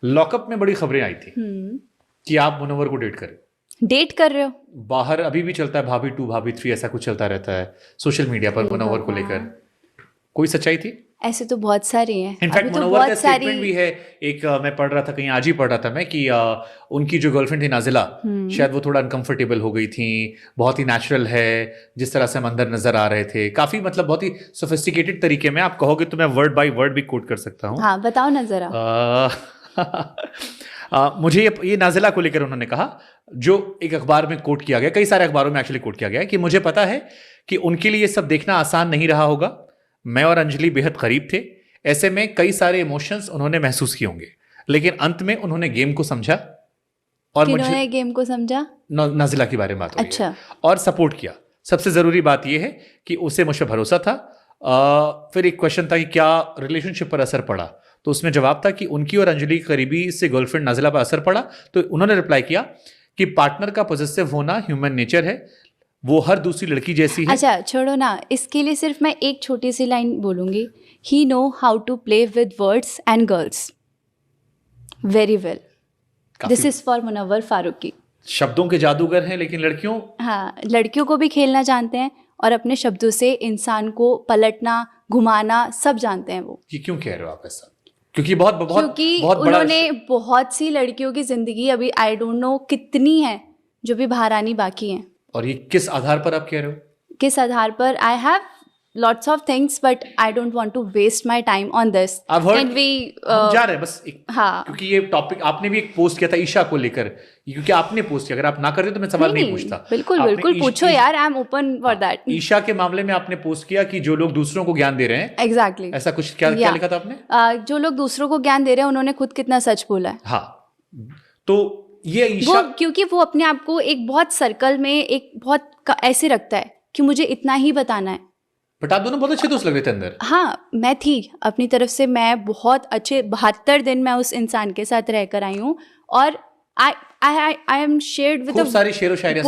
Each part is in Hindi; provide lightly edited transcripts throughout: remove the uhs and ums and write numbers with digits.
लॉकअप में बड़ी खबरें आई थी कि आप मुनव्वर को डेट कर रहे हो। बाहर अभी भी चलता है भाभी 2 भाभी 3 ऐसा कुछ चलता रहता है सोशल मीडिया पर मुनव्वर को लेकर। कोई सच्चाई थी? ऐसे तो बहुत सारे हैं। इनफैक्ट मुनव्वर का स्टेटमेंट भी है। एक मैं पढ़ रहा था कहीं, आज ही पढ़ रहा था मैं, कि उनकी जो गर्लफ्रेंड थी नाजिला, शायद वो थोड़ा अनकंफर्टेबल हो गई थी। बहुत ही नेचुरल है जिस तरह से हम अंदर नजर आ रहे थे, काफी मतलब बहुत ही सोफिस्टिकेटेड तरीके में। आप कहोगे तो मैं वर्ड बाय वर्ड भी कोट कर सकता हूँ। हाँ बताओ ना जरा। मुझे ये नाजिला को लेकर उन्होंने कहा, जो एक अखबार में कोट किया गया, कई सारे अखबारों में एक्चुअली कोट किया गया है, कि मुझे पता है कि उनके लिए ये सब देखना आसान नहीं रहा होगा। मैं और अंजलि बेहद करीब थे, ऐसे में कई सारे इमोशंस उन्होंने महसूस किए होंगे, लेकिन अंत में उन्होंने गेम को समझा। और मुझे गेम को समझा, नाजिला के बारे में बात हो रही है। अच्छा। और सपोर्ट किया। सबसे जरूरी बात यह है कि उसे मुझे भरोसा था। फिर एक क्वेश्चन था कि क्या रिलेशनशिप पर असर पड़ा, तो उसमें जवाब था कि उनकी और अंजलि की करीबी से गर्लफ्रेंड नाजिला पर असर पड़ा। तो उन्होंने रिप्लाई किया कि पार्टनर का पॉजिटिव होना ह्यूमन नेचर है, वो हर दूसरी लड़की जैसी है। अच्छा छोड़ो ना, इसके लिए सिर्फ मैं एक छोटी सी लाइन बोलूंगी। He know how to play with words and girls very well. This is for Munawar Faruqui. शब्दों के जादूगर हैं, लेकिन लड़कियों, हाँ, लड़कियों को भी खेलना जानते हैं और अपने शब्दों से इंसान को पलटना घुमाना सब जानते हैं वो। ये क्यों कह रहे हो आप ऐसा? क्योंकि क्योंकि उन्होंने बहुत सी लड़कियों की जिंदगी, अभी आई डोंट नो कितनी है जो भी बाहर आनी बाकी हैं। और ये किस आधार पर आप कह रहे हो? किस आधार पर? I have lots of things but I don't want to waste my time on this. हम जा रहे हैं बस हाँ, क्योंकि ये टॉपिक आपने भी एक पोस्ट किया था ईशा को लेकर, क्योंकि आपने पोस्ट किया। अगर आप ना करते तो मैं सवाल नहीं पूछता। बिल्कुल पूछो यार, I am open for that. Isha के मामले में आपने पोस्ट किया कि जो लोग दूसरों को ज्ञान दे रहे हैं, एग्जैक्टली ऐसा कुछ क्या लिखा था आपने? जो लोग दूसरों को ज्ञान दे रहे हैं उन्होंने खुद कितना सच बोला है। हाँ, तो ये ईशा, क्योंकि वो अपने आप को एक बहुत सर्कल में एक बहुत ऐसे रखता है कि मुझे इतना ही बताना है। बट आप दोनों बहुत अच्छे दोस्त लग रहे थे अंदर। हाँ, मैं थी अपनी तरफ से, मैं बहुत अच्छे 72 दिन मैं उस इंसान के साथ रहकर आई हूँ। और आई एम शेयर्ड विद सारी शेर व शायरी,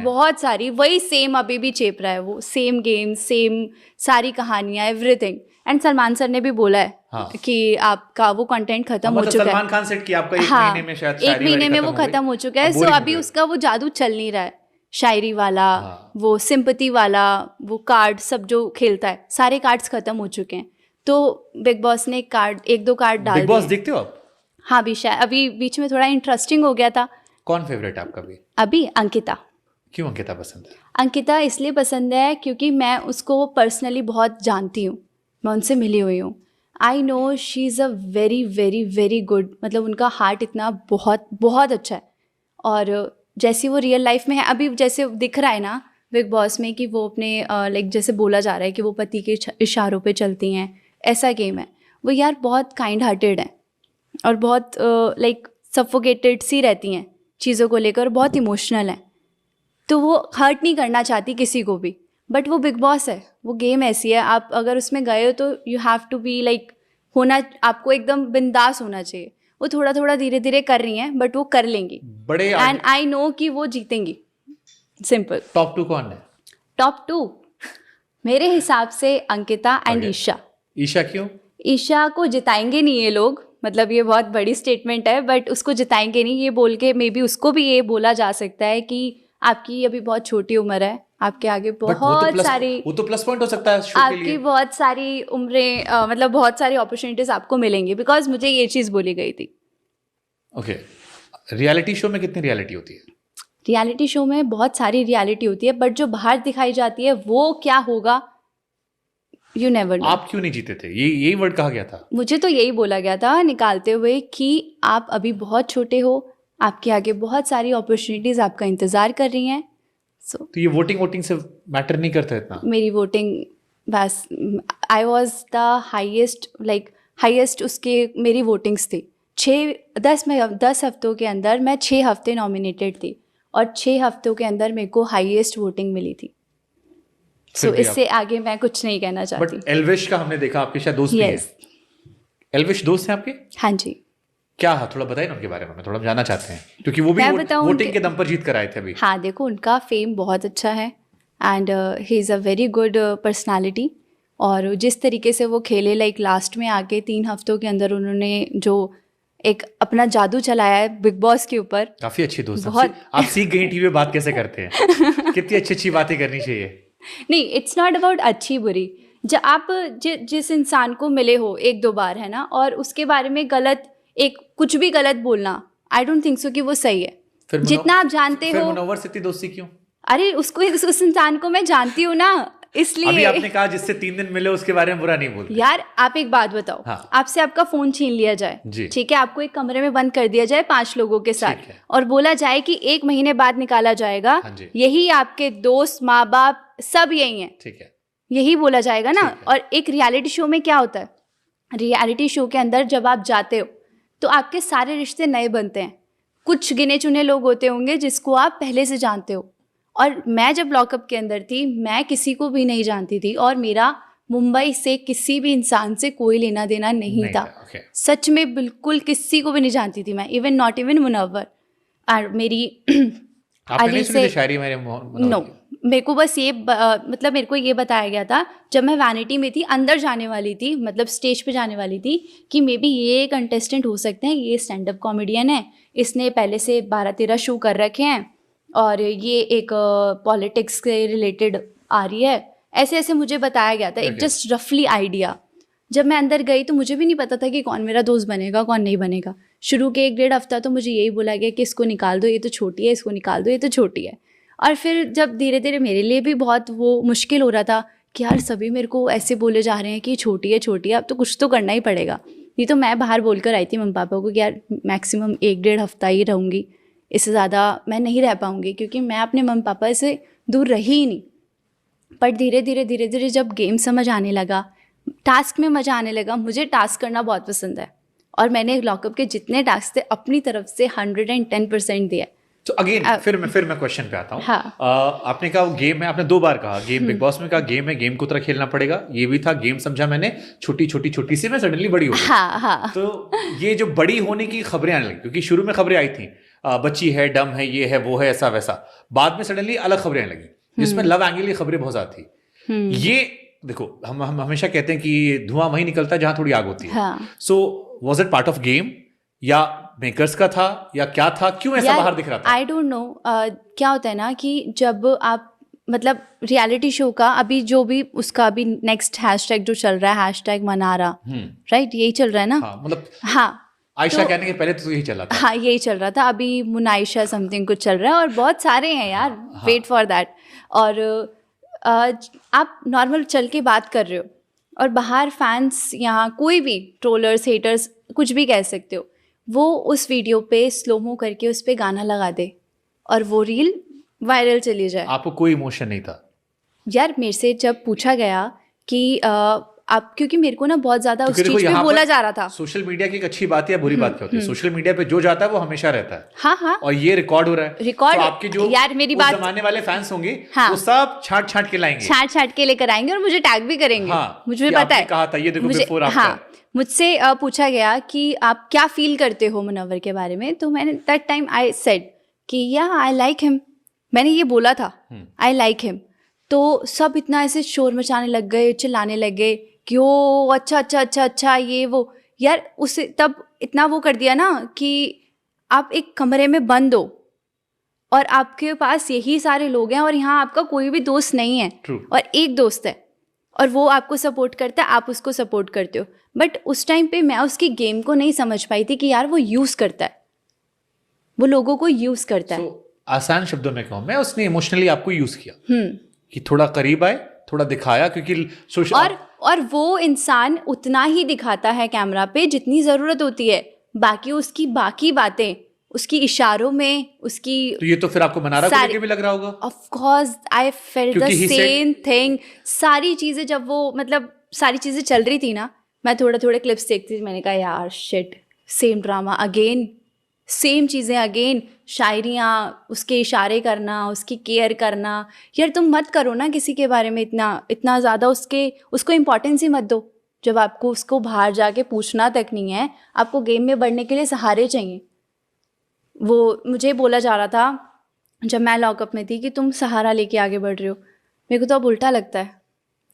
बहुत सारी। वही सेम अभी भी चेप रहा है वो, सेम गेम, सेम सारी कहानियां, एवरीथिंग। एंड सलमान सर ने भी बोला है हाँ, कि आपका वो कंटेंट खत्म हो चुका है। सलमान खान सेट किया आपका 1 महीने में, शायद 1 महीने में वो खत्म हो चुका है। सो अभी उसका वो जादू चल नहीं रहा है, शायरी वाला, वो सिंपैथी वाला, वो कार्ड सब जो खेलता है, सारे कार्ड्स खत्म हो चुके हैं। तो बिग बॉस ने 1-2 कार्ड डाल दिए। बिग बॉस देखते हो आप? हाँ, अभी बीच में थोड़ा इंटरेस्टिंग हो गया था। कौन फेवरेट है आपका भी? अभी अंकिता। क्यों अंकिता पसंद है? अंकिता इसलिए पसंद है क्योंकि मैं उसको पर्सनली बहुत जानती हूँ, मैं उनसे मिली हुई हूँ। I know she is a very very very good, मतलब उनका हार्ट इतना बहुत बहुत अच्छा है। और जैसी वो रियल लाइफ में है, अभी जैसे दिख रहा है ना बिग बॉस में कि वो अपने लाइक जैसे बोला जा रहा है कि वो पति के इशारों पे चलती हैं, ऐसा गेम है वो। यार बहुत काइंड हार्टेड है और बहुत लाइक सफोकेटेड सी रहती हैं चीज़ों को लेकर, बहुत इमोशनल है। तो वो हर्ट नहीं करना चाहती किसी को भी, बट वो बिग बॉस है, वो गेम ऐसी है। आप अगर उसमें गए हो तो you have to be like, होना आपको एकदम बिंदास होना चाहिए। वो थोड़ा थोड़ा धीरे धीरे कर रही हैं बट वो कर लेंगी, बड़े। एंड आई नो कि वो जीतेंगी, सिंपल। टॉप 2 कौन है? टॉप 2 मेरे हिसाब से अंकिता एंड ईशा। ईशा क्यों? ईशा को जिताएंगे नहीं ये लोग, मतलब ये बहुत बड़ी स्टेटमेंट है, बट उसको जिताएंगे नहीं ये बोल के मे बी उसको भी ये बोला जा सकता है कि आपकी अभी बहुत छोटी उम्र है, आपके आगे बहुत सारी, वो तो प्लस पॉइंट हो सकता है शो के लिए। आपकी बहुत सारी उम्रें, मतलब बहुत सारी अपॉर्चुनिटीज आपको मिलेंगी, बिकॉज मुझे ये चीज़ बोली गई थी। ओके, रियलिटी शो में कितनी रियलिटी होती है? रियलिटी शो में बहुत सारी रियलिटी होती है, बट जो बाहर दिखाई जाती है वो क्या होगा, यू नेवर नो। आप क्यों नहीं जीते थे? यही वर्ड कहा गया था। मुझे तो यही बोला गया था निकालते हुए कि आप अभी बहुत छोटे हो, आपके आगे बहुत सारी अपॉर्चुनिटीज आपका इंतजार कर रही हैं। तो ये वोटिंग से मैटर नहीं करता इतना? मेरी वोटिंग बस, आई वॉज द हाईएस्ट उसके मेरी वोटिंग्स थी। 10 हफ्तों के अंदर मैं 6 हफ्ते नॉमिनेटेड थी और 6 हफ्तों के अंदर मेरे को हाईएस्ट वोटिंग मिली थी। सो इससे आगे मैं कुछ नहीं कहना चाहती। बट एल्विश का हमने देखा, आपके शायद दोस्त भी हैं। एल्विश दोस्त हैं आपके? हाँ जी। क्या थोड़ा बताइए ना उनके बारे में, थोड़ा जानना चाहते हैं, क्योंकि वो भी वोटिंग के दम पर जीत कर आए थे अभी। हाँ देखो, उनका फेम बहुत अच्छा है and he is a very good personality. और जिस तरीके से वो खेले, लाइक लास्ट में आके 3 हफ्तों के अंदर उन्होंने जो एक अपना जादू चलाया है बिग बॉस के ऊपर। काफी अच्छी दोस्त बहुत। आप सीख गई टीवी में बात कैसे करते हैं। कितनी अच्छी अच्छी बातें करनी चाहिए। नहीं, इट्स नॉट अबाउट अच्छी बुरी। जब आप जिस इंसान को मिले हो एक दो बार, है ना, और उसके बारे में गलत एक कुछ भी गलत बोलना, आई डोंट थिंक सो कि वो सही है। फिर जितना आप जानते फिर हो। मुनव्वर से इतनी दोस्ती क्यों? अरे उसको उस इंसान को मैं जानती हूँ ना, इसलिए। अभी आपने कहा जिससे 3 दिन मिले उसके बारे में बुरा नहीं बोलते। यार आप एक बात बताओ, हाँ। आपसे आपका फोन छीन लिया जाए, जी। ठीक है, आपको एक कमरे में बंद कर दिया जाए 5 लोगों के साथ, ठीक है। और बोला जाए कि 1 महीने बाद निकाला जाएगा, हाँ जी। यही आपके दोस्त, माँ बाप सब यही हैं, ठीक है, यही बोला जाएगा ना। ठीक है। और एक रियलिटी शो में क्या होता है, रियलिटी शो के अंदर जब आप जाते हो तो आपके सारे रिश्ते नए बनते हैं। कुछ गिने चुने लोग होते होंगे जिसको आप पहले से जानते हो। और मैं जब लॉकअप के अंदर थी, मैं किसी को भी नहीं जानती थी, और मेरा मुंबई से किसी भी इंसान से कोई लेना देना नहीं था। okay। सच में बिल्कुल किसी को भी नहीं जानती थी मैं, इवन नॉट इवन मुनव्वर। और मेरी आपने नहीं सुनी थी शायरी मेरे नो, मेरे को बस ये मतलब मेरे को ये बताया गया था जब मैं वैनिटी में थी, अंदर जाने वाली थी, मतलब स्टेज पे जाने वाली थी, कि मे बी ये कंटेस्टेंट हो सकते हैं, ये स्टैंड अप कॉमेडियन है, इसने पहले से 12-13 शो कर रखे हैं, और ये एक पॉलिटिक्स के रिलेटेड आ रही है। ऐसे ऐसे मुझे बताया गया था, एक जस्ट रफली आइडिया। जब मैं अंदर गई तो मुझे भी नहीं पता था कि कौन मेरा दोस्त बनेगा कौन नहीं बनेगा। शुरू के 1-1.5 हफ्ता तो मुझे यही बोला गया कि इसको निकाल दो, ये तो छोटी है, इसको निकाल दो, ये तो छोटी है। और फिर जब धीरे धीरे मेरे लिए भी बहुत वो मुश्किल हो रहा था कि यार सभी मेरे को ऐसे बोले जा रहे हैं कि छोटी है छोटी है, अब तो कुछ तो करना ही पड़ेगा। ये तो मैं बाहर बोल कर आई थी मम्मी पापा को कि यार मैक्सिमम 1-1.5 हफ्ता ही रहूँगी, इससे ज़्यादा मैं नहीं रह पाऊँगी, क्योंकि मैं अपने मम्मी पापा से दूर रही ही नहीं। पर धीरे धीरे जब गेम समझ आने लगा, टास्क में मज़ा आने लगा। मुझे टास्क करना बहुत पसंद है, और मैंने लॉकअप के जितने टास्क थे अपनी तरफ से 110% दिया। तो अगेन फिर मैं क्वेश्चन पे आता हूँ। हाँ। आपने कहा वो गेम है, आपने 2 बार कहा गेम, बिग बॉस में कहा गेम है, गेम को तरह खेलना पड़ेगा, ये भी था गेम समझा मैंने, छोटी सी मैं सडनली बड़ी हो गई। हाँ। तो ये जो बड़ी होने की खबरें आने लगी, क्योंकि शुरू में खबरें आई थी बच्ची है, डम है, ये है, वो है, ऐसा वैसा, बाद में सडनली अलग खबरें आने लगी जिसमें लव एंगल की खबरें बहुत ज्यादा थी। ये देखो हम हमेशा कहते हैं कि धुआं वहीं निकलता है जहां थोड़ी आग होती है। So was it part of game या मेकर्स का था या क्या था, क्यों ऐसा बाहर दिख रहा था? I don't know. क्या होता है ना कि जब आप मतलब रियलिटी शो का अभी जो भी उसका अभी नेक्स्ट हैशटैग जो चल रहा है, हैशटैग मनारा, राइट, यही चल रहा है ना? हाँ, मतलब हाँ, आयशा कहने के पहले तो यही चल रहा था। हाँ, यही चल रहा था। अभी मुनाइशा समथिंग कुछ चल रहा है, और बहुत सारे हैं यार, वेट फॉर दैट। और आप नॉर्मल चल के बात कर रहे हो, और बाहर फैंस, यहाँ कोई भी ट्रोलर्स, हेटर्स, कुछ भी कह सकते हो, वो उस वीडियो पे स्लोमो करके उस पे गाना लगा दे और वो रील वायरल चली जाए। आपको कोई इमोशन नहीं था? यार मेरे से जब पूछा गया कि आप, क्योंकि मेरे को ना बहुत ज्यादा उस चीज पे बोला जा रहा था। सोशल मीडिया की एक अच्छी बात या बुरी बात क्या होती है? सोशल मीडिया पे जो जाता है वो हमेशा रहता है। हाँ। और ये रिकॉर्ड हो रहा है। रिकॉर्ड, तो आपके जो यार मेरी बात, जमाने वाले फैंस होंगे, हाँ, वो सब छाट के लाएंगे, छाट के लेकर आएंगे, और मुझे टैग भी करेंगे। हाँ, मुझे पता है, कहा था ये देखो बिफोर आफ्टर। हाँ, मुझसे पूछा गया कि आप क्या फील करते हो मुनव्वर के बारे में, तो मैंने दैट टाइम आई सेड कि या आई लाइक हिम। मैंने ये बोला था, आई लाइक हिम। तो सब इतना ऐसे शोर मचाने लग गए, चिल्लाने लग गए कि ओ अच्छा ये वो। यार उसे तब इतना वो कर दिया ना कि आप एक कमरे में बंद हो और आपके पास यही सारे लोग हैं, और यहाँ आपका कोई भी दोस्त नहीं है। True। और एक दोस्त है, और वो आपको सपोर्ट करता है, आप उसको सपोर्ट करते हो। बट उस टाइम पे मैं उसकी गेम को नहीं समझ पाई थी कि यार वो यूज़ करता है, वो लोगों को यूज़ करता है। आसान शब्दों में कहूँ मैं, उसने इमोशनली आपको यूज़ किया कि थोड़ा करीब आए, थोड़ा दिखाया, क्योंकि सोशल और वो इंसान उतना ही दिखाता है कैमरा पे जितनी ज़रूरत होती है। बाकी उसकी बाकी बातें, उसकी इशारों में, उसकी, तो ये तो फिर आपको मनारा को लेके भी लग रहा होगा। Of course I felt the same thing. सारी चीज़ें जब वो मतलब सारी चीज़ें चल रही थी ना, मैं थोड़े क्लिप्स देखती थी, मैंने कहा यार shit, same drama again, same चीज़ें अगेन, शायरियाँ, उसके इशारे करना, उसकी केयर करना। यार तुम मत करो ना किसी के बारे में इतना ज़्यादा, उसको इम्पोर्टेंस ही मत दो जब आपको उसको बाहर जाके पूछना तक नहीं है। आपको गेम में बढ़ने के लिए सहारे चाहिए। वो मुझे बोला जा रहा था जब मैं लॉकअप में थी कि तुम सहारा लेके आगे बढ़ रहे हो। मेरे को तो अब उल्टा लगता है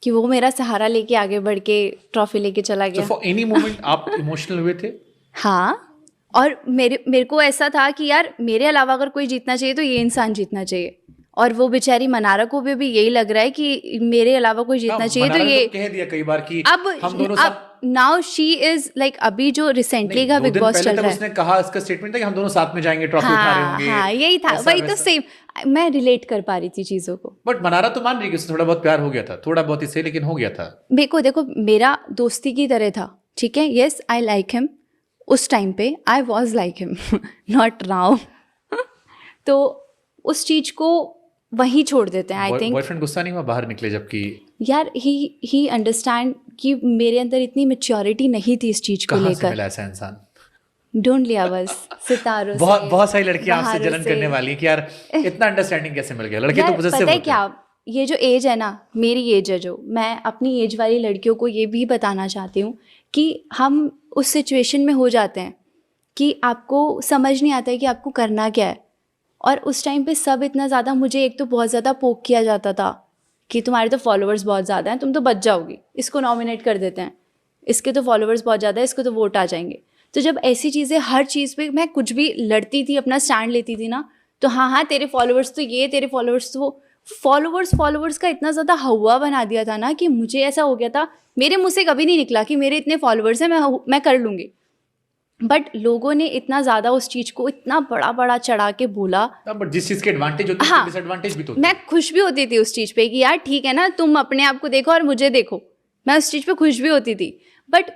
कि वो मेरा सहारा लेके आगे बढ़ के ट्रॉफी लेके चला गया। फॉर एनी मोमेंट आप इमोशनल हुए थे? हाँ, और मेरे को ऐसा था कि यार मेरे अलावा अगर कोई जीतना चाहिए तो ये इंसान जीतना चाहिए, और वो बेचारी मनारा को भी यही लग रहा है कि मेरे अलावा कोई जीतना चाहिए तो ये कह दिया कई बार कि अब हम दोनों साथ नाउ शी इज लाइक, अभी जो रिसेंटली का बिग बॉस चल रहा है, उसने कहा, इसका स्टेटमेंट था कि हम दोनों साथ में जाएंगे, ट्रॉफी उठा रहे होंगे। हाँ यही था, वही तो सेम, मैं रिलेट कर पा रही थी चीजों को। बट मनारा तो मान रही कि उससे थोड़ा बहुत प्यार हो गया था, थोड़ा बहुत इससे, लेकिन हो गया था। मेरे को देखो, मेरा दोस्ती की तरह था, ठीक है, यस आई लाइक हिम, उस टाइम पे I was like him, not now. तो उस चीज को वहीं छोड़ देते हैं। आई थिंक बॉयफ्रेंड गुस्सा नहीं हुआ बाहर निकले जबकि? यार ही अंडरस्टैंड कि मेरे अंदर इतनी मैच्योरिटी नहीं थी इस चीज को कहाँ से लेकर। मिला ऐसा इंसान? ढूंढ लिया बस सितारों से, बहुत सारी लड़कियां आपसे बाहरों जलन से। करने वाली है कि यार इतना अंडरस्टैंडिंग कैसे मिल गया? लड़के यार तो पोजेसिव पता है होते क्या, हैं। ये जो एज है ना, मेरी एज है, जो मैं अपनी एज वाली लड़कियों को ये भी बताना चाहती हूँ कि हम उस सिचुएशन में हो जाते हैं कि आपको समझ नहीं आता है कि आपको करना क्या है। और उस टाइम पे सब इतना ज़्यादा, मुझे एक तो बहुत ज़्यादा पोक किया जाता था कि तुम्हारे तो फॉलोअर्स बहुत ज़्यादा हैं, तुम तो बच जाओगी, इसको नॉमिनेट कर देते हैं, इसके तो फॉलोअर्स बहुत ज़्यादा है, इसको तो वोट आ जाएंगे। तो जब ऐसी चीज़ें, हर चीज़ पे मैं कुछ भी लड़ती थी, अपना स्टैंड लेती थी ना, तो हाँ तेरे फॉलोअर्स तो ये, तेरे फॉलोअर्स तो वो, फॉलोअर्स का इतना ज़्यादा हवा बना दिया था ना कि मुझे ऐसा हो गया था, मेरे मुँह से कभी नहीं निकला कि मेरे इतने फॉलोअर्स हैं, मैं कर लूँगी। बट लोगों ने इतना ज़्यादा उस चीज़ को इतना बड़ा बड़ा चढ़ा के बोला। बट जिस चीज के एडवांटेज होती है, हाँ, डिसएडवांटेज भी तो होती है। मैं खुश भी होती थी उस चीज़ पे कि यार ठीक है ना, तुम अपने आप को देखो और मुझे देखो, मैं उस चीज़ पे खुश भी होती थी। बट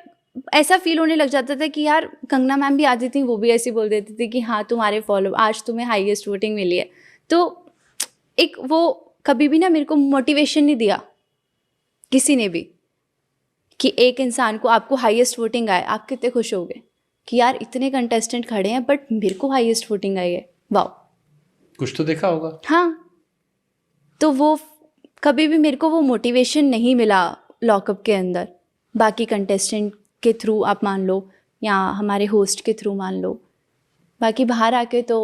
ऐसा फील होने लग जाता था कि यार, कंगना मैम भी आती थी, वो भी ऐसी बोल देती थी कि हाँ तुम्हारे फॉलो, आज तुम्हें हाईएस्ट वोटिंग मिली है। तो एक वो कभी भी ना मेरे को मोटिवेशन नहीं दिया किसी ने भी कि एक इंसान को, आपको हाईएस्ट वोटिंग आए, आप कितने खुश हो गए कि यार इतने कंटेस्टेंट खड़े हैं बट मेरे को हाईएस्ट वोटिंग आई है, वाह, कुछ तो देखा होगा। हाँ। तो वो कभी भी मेरे को वो मोटिवेशन नहीं मिला लॉकअप के अंदर, बाकी कंटेस्टेंट के थ्रू आप मान लो या हमारे होस्ट के थ्रू मान लो, बाकी बाहर आके तो